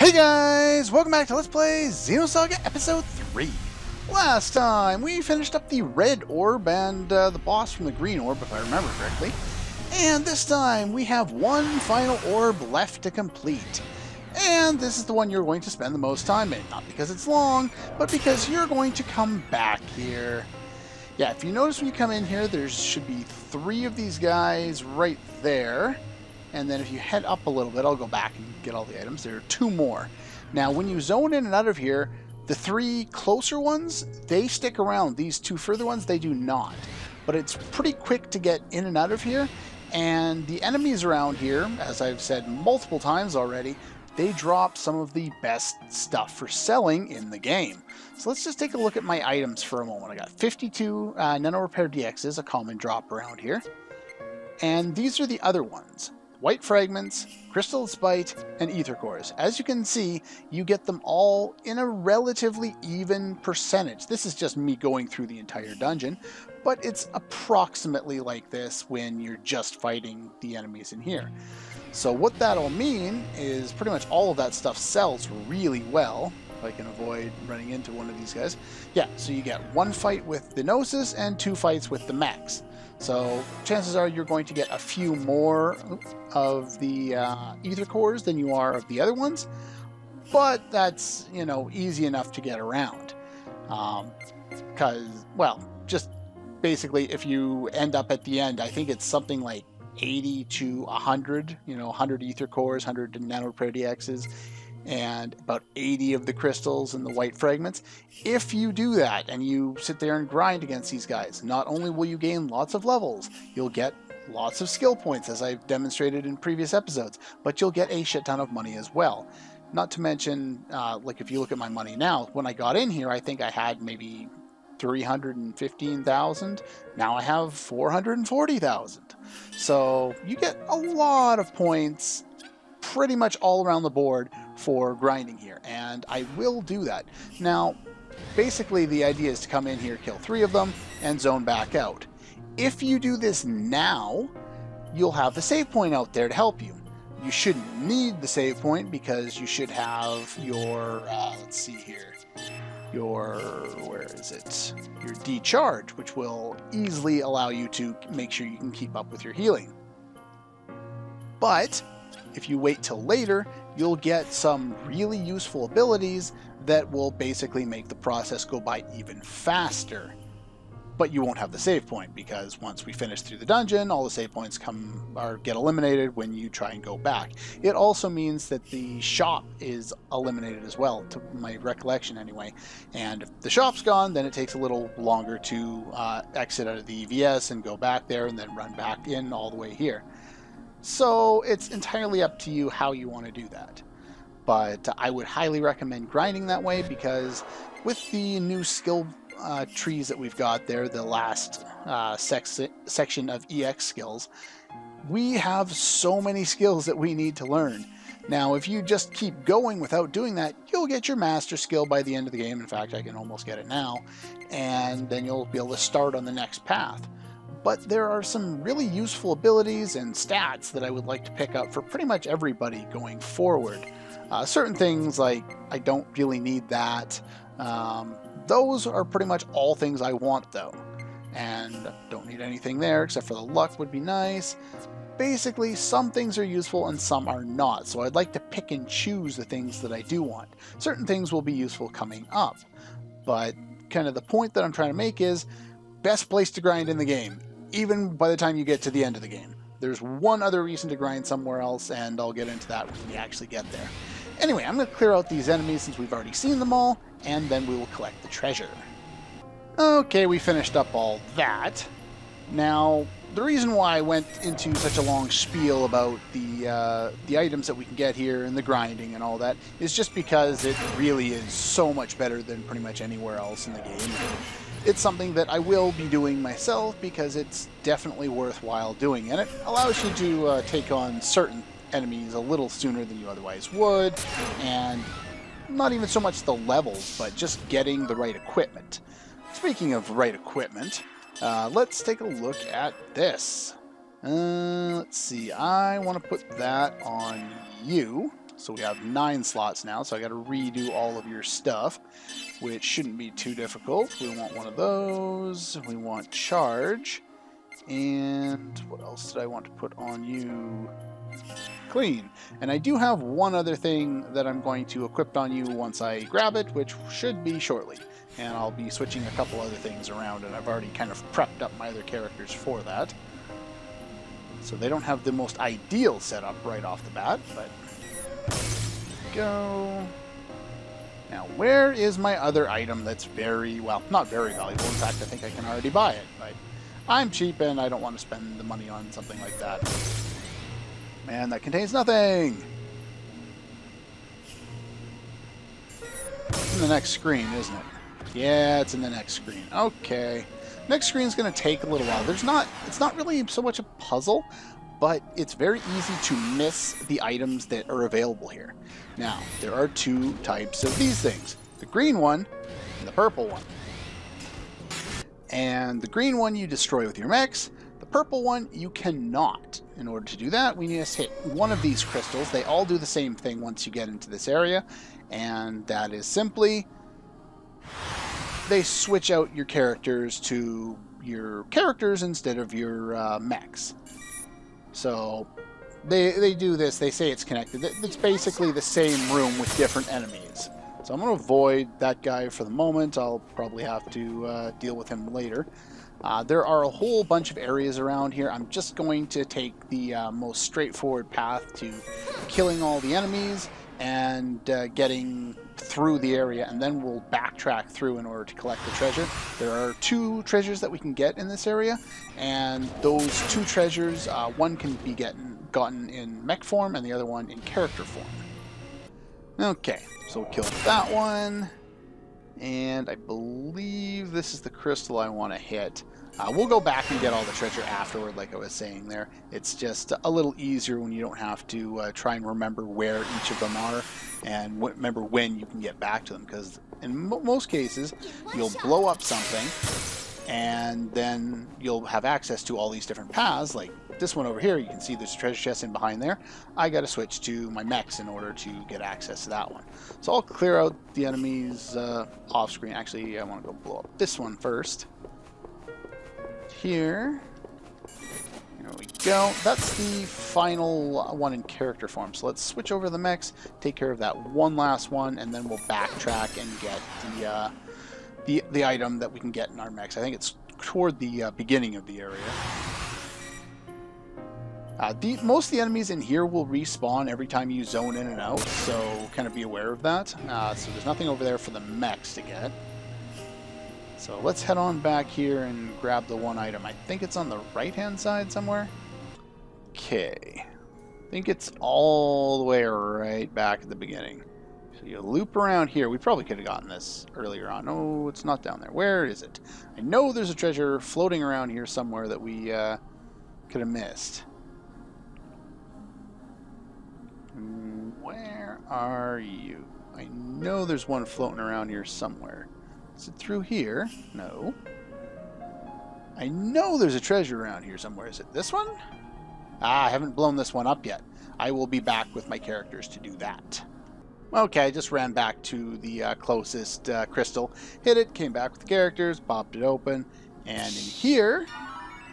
Hey guys, welcome back to Let's Play Xenosaga Episode 3. Last time we finished up the red orb and the boss from the green orb, if I remember correctly. And this time we have one final orb left to complete. And this is the one you're going to spend the most time in, not because it's long, but because you're going to come back here. Yeah, if you notice when you come in here, there should be 3 of these guys right there. And then if you head up a little bit, I'll go back and get all the items. There are 2 more. Now, when you zone in and out of here, the 3 closer ones, they stick around. These 2 further ones, they do not. But it's pretty quick to get in and out of here. And the enemies around here, as I've said multiple times already, they drop some of the best stuff for selling in the game. So let's just take a look at my items for a moment. I got 52 Nano Repair DXs, a common drop around here. And these are the other ones. White Fragments, Crystal Spite, and Ether Cores. As you can see, you get them all in a relatively even percentage. This is just me going through the entire dungeon, but it's approximately like this when you're just fighting the enemies in here. So what that'll mean is pretty much all of that stuff sells really well. If I can avoid running into one of these guys. Yeah, so you get 1 fight with the Gnosis and 2 fights with the mechs. So chances are you're going to get a few more of the Ether Cores than you are of the other ones, but that's, you know, easy enough to get around. Because, well, just basically if you end up at the end, I think it's something like 80 to 100, you know, 100 Ether Cores, 100 Nano Repair DXs, and about 80 of the crystals and the white fragments. If you do that and you sit there and grind against these guys, not only will you gain lots of levels, you'll get lots of skill points, as I've demonstrated in previous episodes, but you'll get a shit ton of money as well. Not to mention, like if you look at my money now, when I got in here, I think I had maybe 315,000. Now I have 440,000. So you get a lot of points pretty much all around the board for grinding here, and I will do that. Now, basically the idea is to come in here, kill 3 of them, and zone back out. If you do this now, you'll have the save point out there to help you. You shouldn't need the save point because you should have your, let's see here, where is it? Your decharge, which will easily allow you to make sure you can keep up with your healing. But if you wait till later, you'll get some really useful abilities that will basically make the process go by even faster. But you won't have the save point because once we finish through the dungeon, all the save points get eliminated when you try and go back. It also means that the shop is eliminated as well, to my recollection anyway. And if the shop's gone, then it takes a little longer to exit out of the EVS and go back there and then run back in all the way here. So it's entirely up to you how you want to do that. But I would highly recommend grinding that way because with the new skill trees that we've got there, the last section of EX skills, we have so many skills that we need to learn. Now, if you just keep going without doing that, you'll get your master skill by the end of the game. In fact, I can almost get it now. And then you'll be able to start on the next path. But there are some really useful abilities and stats that I would like to pick up for pretty much everybody going forward. Certain things like I don't really need that. Those are pretty much all things I want though. And don't need anything there except for the luck would be nice. Basically, some things are useful and some are not. So I'd like to pick and choose the things that I do want. Certain things will be useful coming up. But kind of the point that I'm trying to make is best place to grind in the game, even by the time you get to the end of the game. There's one other reason to grind somewhere else, and I'll get into that when we actually get there. Anyway, I'm going to clear out these enemies since we've already seen them all, and then we will collect the treasure. Okay, we finished up all that. Now, the reason why I went into such a long spiel about the items that we can get here and the grinding and all that is just because it really is so much better than pretty much anywhere else in the game. It's something that I will be doing myself because it's definitely worthwhile doing, and it allows you to take on certain enemies a little sooner than you otherwise would, and not even so much the levels, but just getting the right equipment. Speaking of right equipment, let's take a look at this. Let's see, I want to put that on you. So we have 9 slots now, so I got to redo all of your stuff, which shouldn't be too difficult. We want one of those. We want charge. And what else did I want to put on you? Clean. And I do have one other thing that I'm going to equip on you once I grab it, which should be shortly. And I'll be switching a couple other things around, and I've already kind of prepped up my other characters for that. So they don't have the most ideal setup right off the bat, but go. Now, where is my other item that's very, well, not very valuable. In fact, I think I can already buy it, but I'm cheap and I don't want to spend the money on something like that. Man, that contains nothing! It's in the next screen, isn't it? Yeah, it's in the next screen. Okay. Next screen's going to take a little while. It's not really so much a puzzle, but it's very easy to miss the items that are available here. Now, there are 2 types of these things. The green one and the purple one. And the green one you destroy with your mechs. The purple one you cannot. In order to do that, we need to hit one of these crystals. They all do the same thing once you get into this area, and that is simply they switch out your characters to your characters instead of your mechs. So they do this. They say it's connected. It's basically the same room with different enemies. So I'm going to avoid that guy for the moment. I'll probably have to deal with him later. There are a whole bunch of areas around here. I'm just going to take the most straightforward path to killing all the enemies and getting through the area, and then we'll backtrack through in order to collect the treasure. There are 2 treasures that we can get in this area, and those 2 treasures, one can be gotten in mech form and the other one in character form. Okay, so we'll kill that one. And I believe this is the crystal I want to hit. We'll go back and get all the treasure afterward, like I was saying there. It's just a little easier when you don't have to try and remember where each of them are and remember when you can get back to them. Because in most cases, you'll blow up something and then you'll have access to all these different paths. Like this one over here, you can see there's a treasure chest in behind there. I got to switch to my mechs in order to get access to that one. So I'll clear out the enemies off screen. Actually, I want to go blow up this one first. Here we go. That's the final one in character form. So let's switch over to the mechs, take care of that one last one, and then we'll backtrack and get the item that we can get in our mechs. I think it's toward the beginning of the area. Most of the enemies in here will respawn every time you zone in and out, so kind of be aware of that. So there's nothing over there for the mechs to get. So let's head on back here and grab the one item. I think it's on the right-hand side somewhere. Okay. I think it's all the way right back at the beginning. So you loop around here. We probably could have gotten this earlier on. Oh, it's not down there. Where is it? I know there's a treasure floating around here somewhere that we could have missed. Where are you? I know there's one floating around here somewhere. Is it through here? No. I know there's a treasure around here somewhere. Is it this one? I haven't blown this one up yet. I will be back with my characters to do that. Okay, I just ran back to the closest crystal, hit it, came back with the characters, popped it open, and in here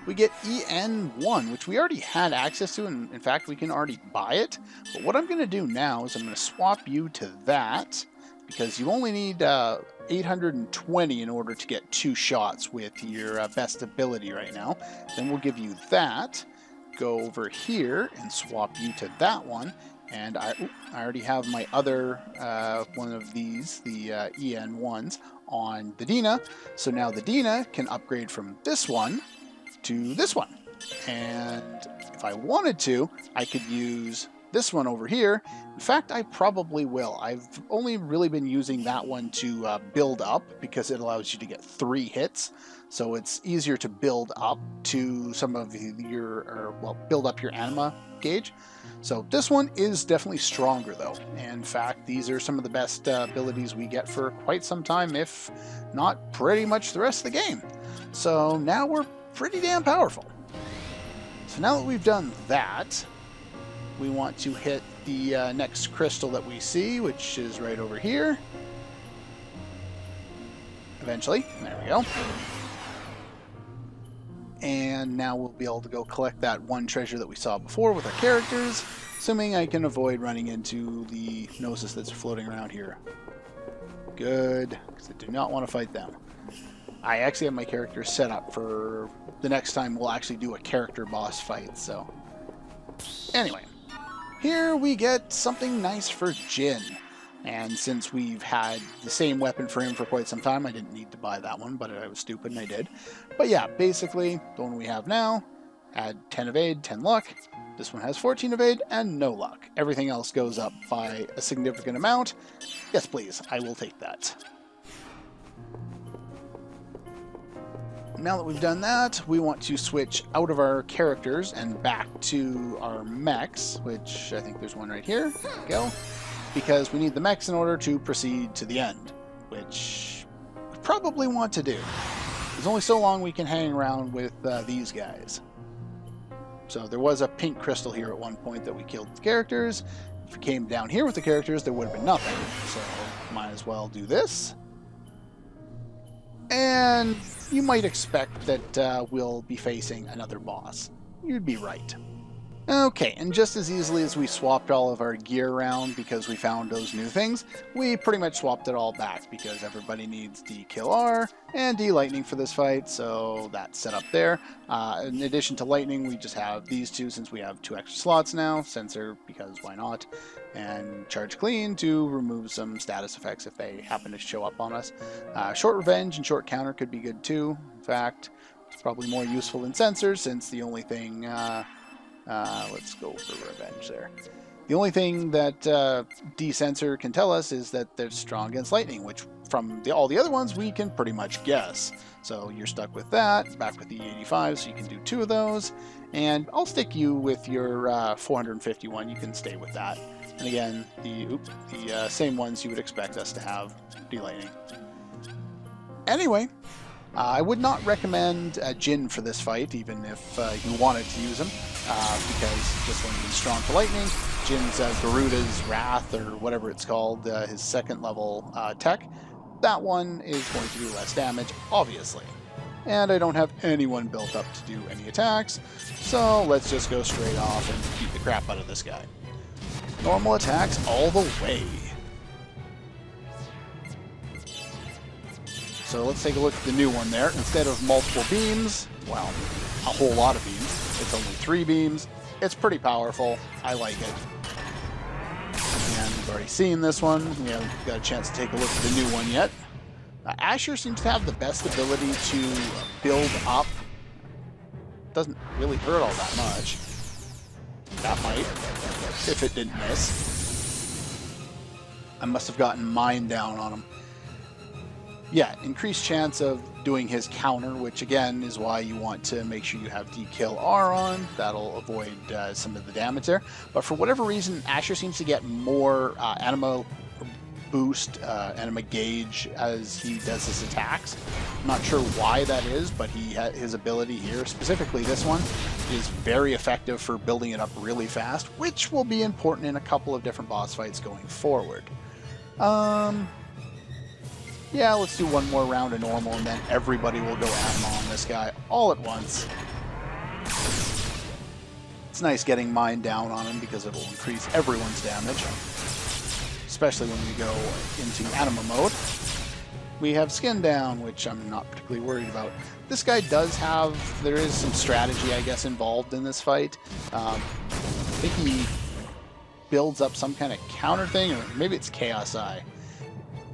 we get EN1, which we already had access to, and in fact we can already buy it. But what I'm going to do now is I'm going to swap you to that, because you only need 820 in order to get 2 shots with your best ability right now. Then we'll give you that. Go over here and swap you to that one. And I already have my other one of these, the EN1s, on the Dina. So now the Dina can upgrade from this one to this one. And if I wanted to, I could use this one over here. In fact, I probably will. I've only really been using that one to build up, because it allows you to get 3 hits. So it's easier to build up to some of build up your Anima gauge. So this one is definitely stronger though. In fact, these are some of the best abilities we get for quite some time, if not pretty much the rest of the game. So now we're pretty damn powerful. So now that we've done that, we want to hit the next crystal that we see, which is right over here. Eventually. There we go. And now we'll be able to go collect that one treasure that we saw before with our characters, assuming I can avoid running into the Gnosis that's floating around here. Good, because I do not want to fight them. I actually have my characters set up for the next time we'll actually do a character boss fight, so... Anyway, here we get something nice for Jin. And since we've had the same weapon for him for quite some time, I didn't need to buy that one, but I was stupid and I did. But yeah, basically, the one we have now had 10 evade, 10 luck. This one has 14 evade and no luck. Everything else goes up by a significant amount. Yes, please, I will take that. Now that we've done that, we want to switch out of our characters and back to our mechs, which I think there's one right here. There we go. Because we need the mechs in order to proceed to the end, which we probably want to do. There's only so long we can hang around with these guys. So there was a pink crystal here at one point that we killed the characters. If we came down here with the characters, there would have been nothing. So might as well do this. And you might expect that we'll be facing another boss. You'd be right. Okay, and just as easily as we swapped all of our gear around because we found those new things, we pretty much swapped it all back because everybody needs D-Kill R and D-Lightning for this fight, so that's set up there. In addition to Lightning, we just have these two since we have 2 extra slots now, Sensor because why not, and Charge Clean to remove some status effects if they happen to show up on us. Short Revenge and Short Counter could be good too. In fact, it's probably more useful than Sensor since the only thing... let's go for Revenge there. The only thing that D-Sensor can tell us is that they're strong against lightning, which from all the other ones we can pretty much guess. So you're stuck with that, back with the 85, so you can do 2 of those. And I'll stick you with your 451, you can stay with that. And again, the same ones you would expect us to have, D-Lightning. Anyway, I would not recommend Jin for this fight, even if you wanted to use him, because this one is strong for lightning. Jin's Garuda's Wrath, or whatever it's called, his 2nd level tech. That one is going to do less damage, obviously. And I don't have anyone built up to do any attacks, so let's just go straight off and beat the crap out of this guy. Normal attacks all the way. So let's take a look at the new one there. Instead of multiple beams, well, a whole lot of beams, it's only 3 beams. It's pretty powerful. I like it. And we've already seen this one. We haven't got a chance to take a look at the new one yet. Asher seems to have the best ability to build up. Doesn't really hurt all that much. That might, if it didn't miss. I must have gotten mine down on him. Yeah, increased chance of doing his counter, which again is why you want to make sure you have D-Kill R on. That'll avoid some of the damage there. But for whatever reason, Asher seems to get more Anima boost, Anima gauge as he does his attacks. I'm not sure why that is, but his ability here, specifically this one, is very effective for building it up really fast, which will be important in a couple of different boss fights going forward. Yeah, let's do one more round of normal, and then everybody will go Anima on this guy all at once. It's nice getting mine down on him because it will increase everyone's damage, especially when we go into Anima mode. We have skin down, which I'm not particularly worried about. This guy does have, there is some strategy, I guess, involved in this fight. I think he builds up some kind of counter thing, or maybe it's KOS-I.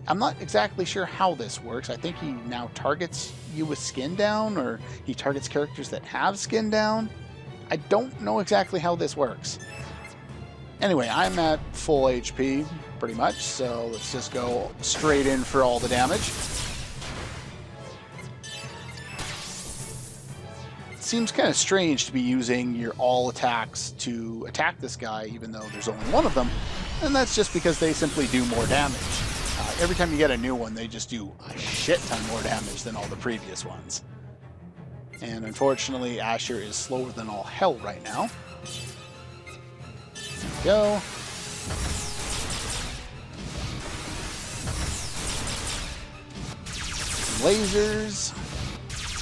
I'm not exactly sure how this works. I think he now targets you with skin down, or he targets characters that have skin down. I don't know exactly how this works. Anyway, I'm at full HP, pretty much, so let's just go straight in for all the damage. It seems kind of strange to be using your all attacks to attack this guy, even though there's only one of them, and that's just because they simply do more damage. Every time you get a new one, they just do a shit ton more damage than all the previous ones. And unfortunately, Asher is slower than all hell right now. There we go. lasers.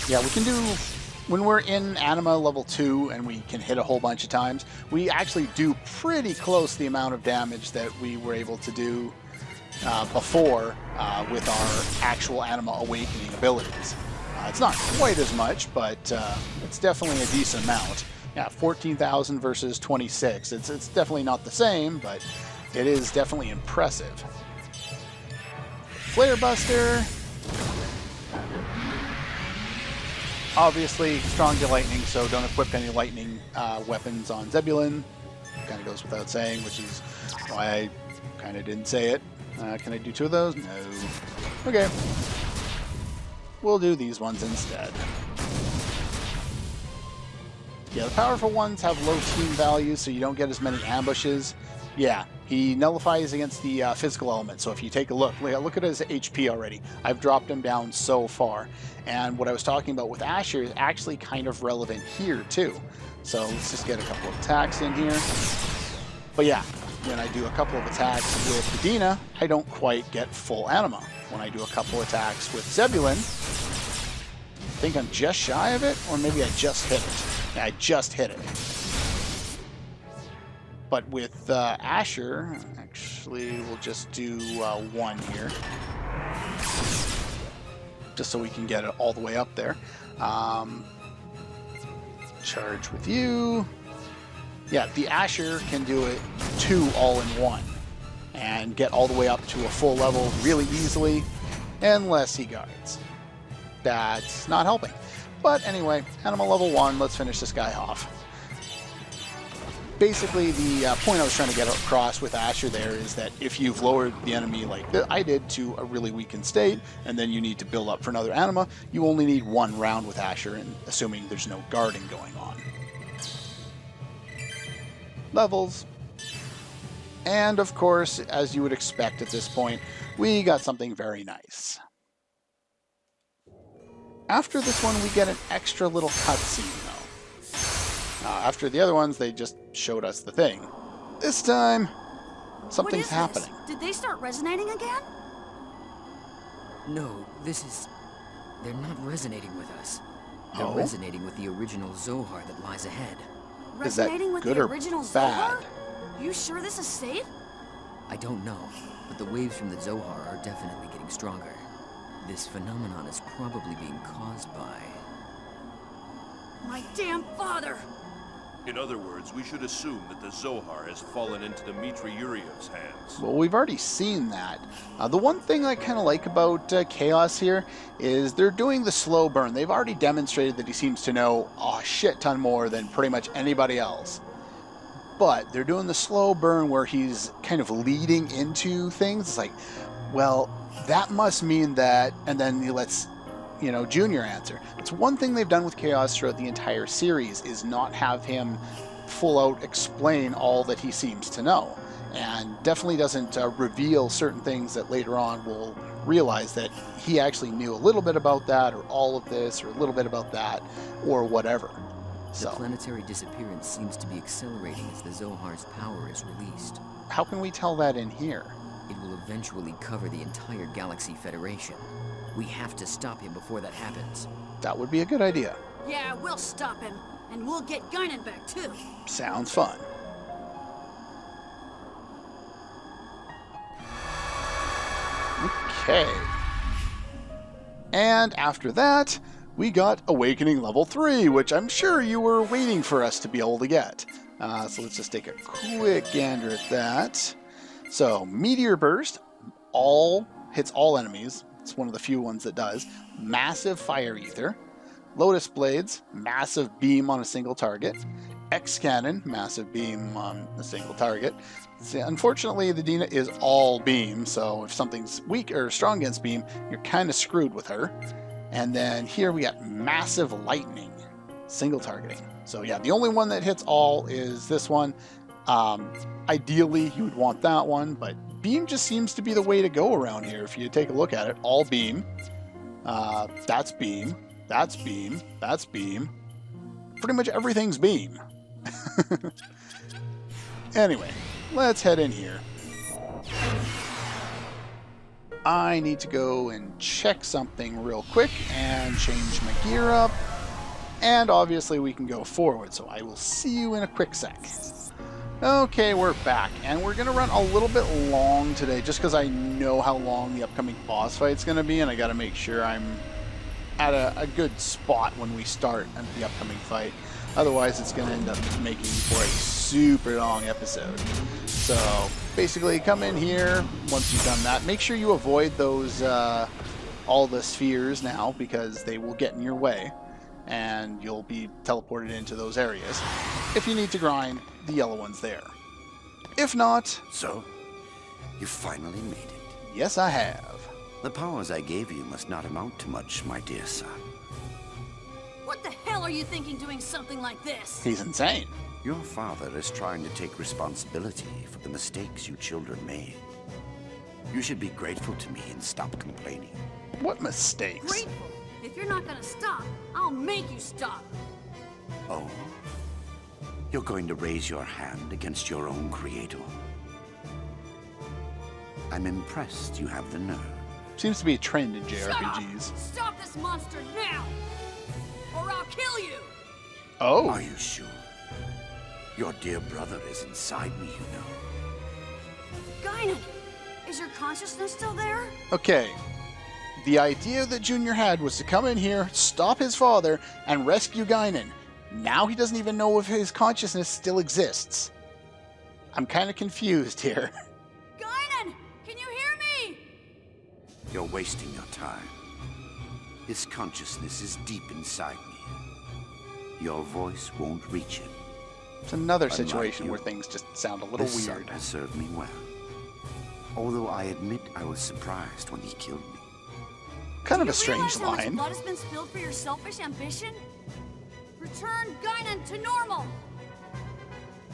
Yeah, we can do, when we're in Anima level 2 and we can hit a whole bunch of times, we actually do pretty close the amount of damage that we were able to do before with our actual Anima Awakening abilities. It's not quite as much, but it's definitely a decent amount. Yeah, 14,000 versus 26. It's definitely not the same, but it is definitely impressive. Flare Buster. Obviously, strong to lightning, so don't equip any lightning weapons on Zebulon. Kind of goes without saying, which is why I kind of didn't say it. Can I do 2 of those? No. Okay. We'll do these ones instead. Yeah, the powerful ones have low team values, so you don't get as many ambushes. Yeah, he nullifies against the physical element, so if you take a look at his HP already. I've dropped him down so far. And what I was talking about with Asher is actually kind of relevant here, too. So let's just get a couple of attacks in here. But yeah, when I do a couple of attacks with Medina, I don't quite get full Anima. When I do a couple attacks with Zebulon, I think I'm just shy of it, or maybe I just hit it. Yeah, I just hit it. But with Asher, actually, we'll just do 1 here. Just so we can get it all the way up there. Charge with you. Yeah, the Asher can do it 2 all in 1. And get all the way up to a full level really easily, unless he guards. That's not helping. But anyway, Anima level 1, let's finish this guy off. Basically, the point I was trying to get across with Asher there is that if you've lowered the enemy like I did to a really weakened state, and then you need to build up for another Anima, you only need 1 round with Asher, and assuming there's no guarding going on. Levels. And of course, as you would expect at this point, we got something very nice. After this one, we get an extra little cutscene, though. After the other ones, they just showed us the thing. This time, something's happening. Did they start resonating again? No, they're not resonating with us. They're resonating with the original Zohar that lies ahead. Resonating with good the or original bad? Zohar? You sure this is safe? I don't know, but the waves from the Zohar are definitely getting stronger. This phenomenon is probably being caused by... My damn father! In other words, we should assume that the Zohar has fallen into Dmitri Yuriev's hands. Well, we've already seen that. The one thing I kind of like about Chaos here is they're doing the slow burn. They've already demonstrated that he seems to know a shit ton more than pretty much anybody else. But they're doing the slow burn where he's kind of leading into things. It's like, well, that must mean that, and then he lets, Junior answer. It's one thing they've done with Chaos throughout the entire series is not have him full out explain all that he seems to know. And definitely doesn't reveal certain things that later on we'll realize that he actually knew a little bit about that, or all of this, or a little bit about that, or whatever. The planetary disappearance seems to be accelerating as the Zohar's power is released. How can we tell that in here? It will eventually cover the entire Galaxy Federation. We have to stop him before that happens. That would be a good idea. Yeah, we'll stop him. And we'll get Guinan back, too. Sounds fun. Okay. And after that, we got Awakening Level 3, which I'm sure you were waiting for us to be able to get. So let's just take a quick gander at that. So, Meteor Burst hits all enemies. It's one of the few ones that does. Massive Fire Ether. Lotus Blades, massive beam on a single target. X-Cannon, massive beam on a single target. See, unfortunately, the Dina is all beam, so if something's weak or strong against beam, you're kind of screwed with her. And then here we got massive lightning, single targeting. So yeah, the only one that hits all is this one. Ideally, you would want that one, but beam just seems to be the way to go around here. If you take a look at it, all beam. That's beam. That's beam. That's beam. Pretty much everything's beam. Anyway, let's head in here. I need to go and check something real quick and change my gear up. And obviously we can go forward, so I will see you in a quick sec. Okay, we're back, and we're going to run a little bit long today, just because I know how long the upcoming boss fight's going to be, and I got to make sure I'm at a good spot when we start at the upcoming fight. Otherwise, it's going to end up making for a super long episode. So, basically, come in here once you've done that. Make sure you avoid those, all the spheres now, because they will get in your way, and you'll be teleported into those areas. If you need to grind, the yellow one's there. If not... So, you finally made it. Yes, I have. The powers I gave you must not amount to much, my dear son. What the hell are you thinking doing something like this? He's insane. Your father is trying to take responsibility for the mistakes you children made. You should be grateful to me and stop complaining. What mistakes? Grateful. If you're not gonna stop, I'll make you stop. Oh? You're going to raise your hand against your own creator? I'm impressed you have the nerve. Seems to be a trend in Shut up! JRPGs. Stop this monster now! Or I'll kill you! Oh. Are you sure? Your dear brother is inside me, you know. Guinan, is your consciousness still there? Okay. The idea that Junior had was to come in here, stop his father, and rescue Guinan. Now he doesn't even know if his consciousness still exists. I'm kind of confused here. Guinan, can you hear me? You're wasting your time. His consciousness is deep inside me. Your voice won't reach him. It's another Unlike situation you, where things just sound a little This son weird. has served me well. Although I admit I was surprised when he killed me. Kind of Do a you strange realize how much line. blood has been spilled for your selfish ambition? Return Guinan to normal!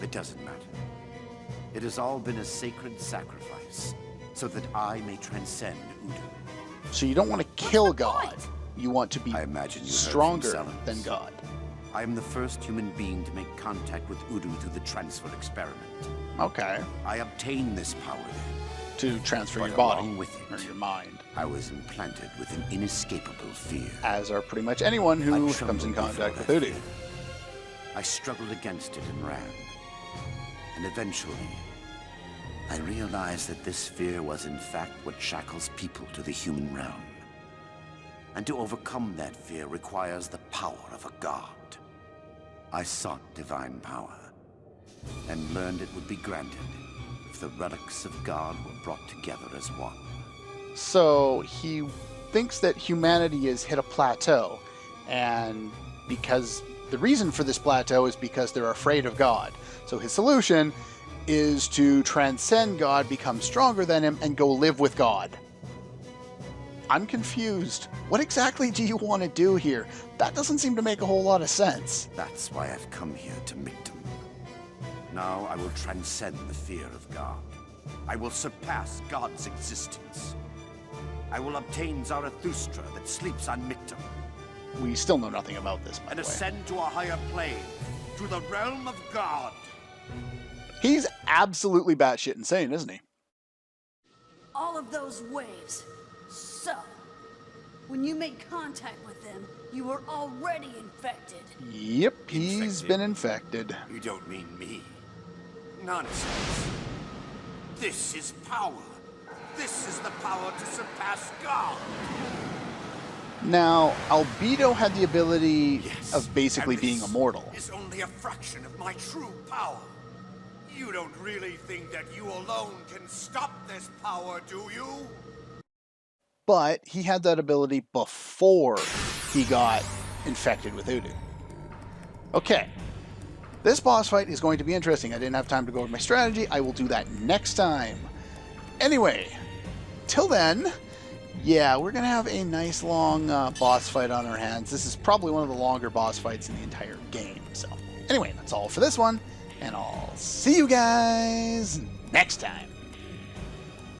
It doesn't matter. It has all been a sacred sacrifice, so that I may transcend Udu. So you don't want to kill the God. point? You want to be I imagine you heard from stronger Sellers. than God. I am the first human being to make contact with Udu through the transfer experiment. Okay. I obtained this power then, To transfer but your body along with it, or your mind. I was implanted with an inescapable fear. As are pretty much anyone I who trembled comes in before contact with that Udu. fear. I struggled against it and ran. And eventually, I realized that this fear was in fact what shackles people to the human realm. And to overcome that fear requires the power of a god. I sought divine power, and learned it would be granted if the relics of God were brought together as one. So he thinks that humanity has hit a plateau, and because the reason for this plateau is because they're afraid of God. So his solution is to transcend God, become stronger than him, and go live with God. I'm confused. What exactly do you want to do here? That doesn't seem to make a whole lot of sense. That's why I've come here to Mictum. Now I will transcend the fear of God. I will surpass God's existence. I will obtain Zarathustra that sleeps on Mictum, We still know nothing about this, by and the way. ascend to a higher plane, to the realm of God. He's absolutely batshit insane, isn't he? All of those waves. So, when you made contact with them, you were already infected. Yep, he's Infected? been infected. You don't mean me. Nonsense. This is power. This is the power to surpass God. Now, Albedo had the ability Yes, of basically and being this immortal. is only a fraction of my true power. You don't really think that you alone can stop this power, do you? But he had that ability before he got infected with Udu. Okay. This boss fight is going to be interesting. I didn't have time to go over my strategy. I will do that next time. Anyway, till then, yeah, we're going to have a nice long boss fight on our hands. This is probably one of the longer boss fights in the entire game. So, anyway, that's all for this one, and I'll see you guys next time.